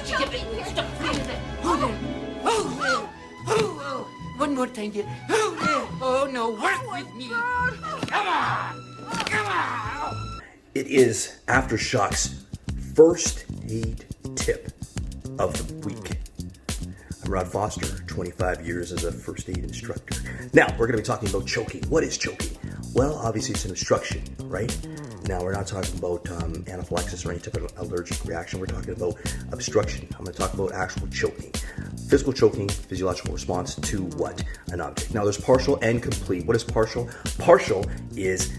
Stop breathing. Hold it. Hold it. Oh. One more time, dear. Hold it. Oh, no, work with me. Come on. Come on. It is Aftershok's first aid tip of the week. I'm Rod Foster, 25 years as a first aid instructor. Now, we're going to be talking about choking. What is choking? Well, obviously it's an obstruction, right? Now, we're not talking about anaphylaxis or any type of allergic reaction. We're talking about obstruction. I'm going to talk about actual choking. Physical choking, physiological response to what? An object. Now, there's partial and complete. What is partial? Partial is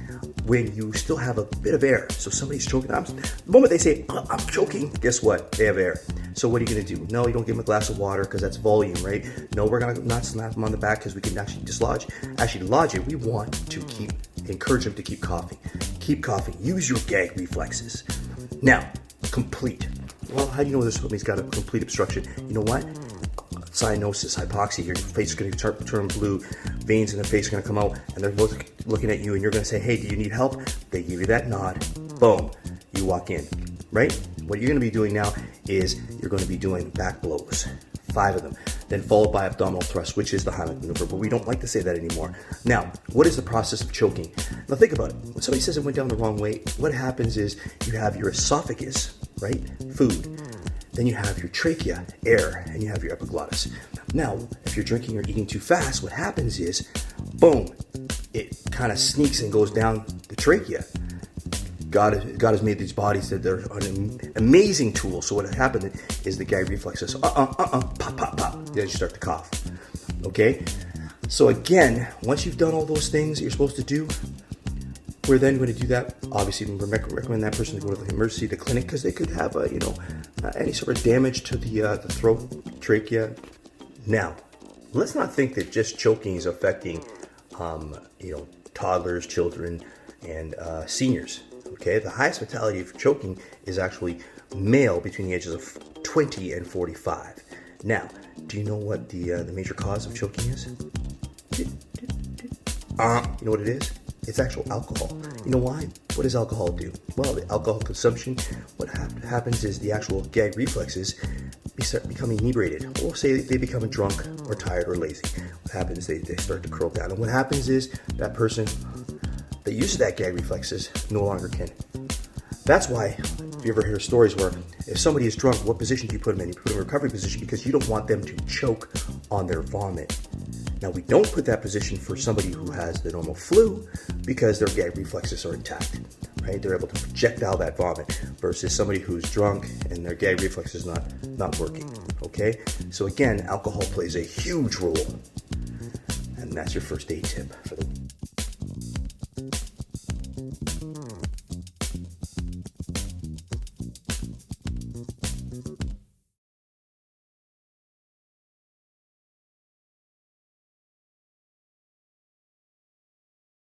when you still have a bit of air. So somebody's choking. The moment they say, I'm choking, guess what? They have air. So what are you going to do? No, you don't give them a glass of water because that's volume, right? No, we're going to not slap them on the back because we can actually dislodge. Actually, lodge it. We want to encourage them to keep coughing. Keep coughing. Use your gag reflexes. Now, complete. Well, how do you know this somebody's got a complete obstruction? You know what? Cyanosis, hypoxia, your face is going to turn blue, veins in the face are going to come out, and they're looking at you, and you're going to say, hey, do you need help? They give you that nod. Boom. You walk in, right? What you're going to be doing now is you're going to be doing back blows, 5 of them, then followed by abdominal thrust, which is the Heimlich maneuver, but we don't like to say that anymore. Now, what is the process of choking? Now, think about it. When somebody says it went down the wrong way, what happens is you have your esophagus, right? Food. Then you have your trachea, air, and you have your epiglottis. Now, if you're drinking or eating too fast, what happens is, boom, it kind of sneaks and goes down the trachea. God has made these bodies that they're an amazing tool. So what happened is the gag reflexes, pop, pop, pop. Then you start to cough. Okay? So again, once you've done all those things that you're supposed to do, we're then going to do that. Obviously, we recommend that person to go to the emergency, the clinic, because they could have any sort of damage to the throat, trachea. Now, let's not think that just choking is affecting, toddlers, children, and seniors. Okay, the highest fatality for choking is actually male between the ages of 20 and 45. Now, do you know what the major cause of choking is? You know what it is? It's actual alcohol. You know why? What does alcohol do? Well, the alcohol consumption, what happens is the actual gag reflexes start becoming inebriated. Or say they become drunk or tired or lazy. What happens is they start to curl down. And what happens is that person that uses that gag reflexes no longer can. That's why you ever hear stories where if somebody is drunk, what position do you put them in? You put them in a recovery position because you don't want them to choke on their vomit. Now, we don't put that position for somebody who has the normal flu because their gag reflexes are intact, right? They're able to projectile that vomit versus somebody who's drunk and their gag reflex is not working, okay? So again, alcohol plays a huge role. And that's your first aid tip for the week.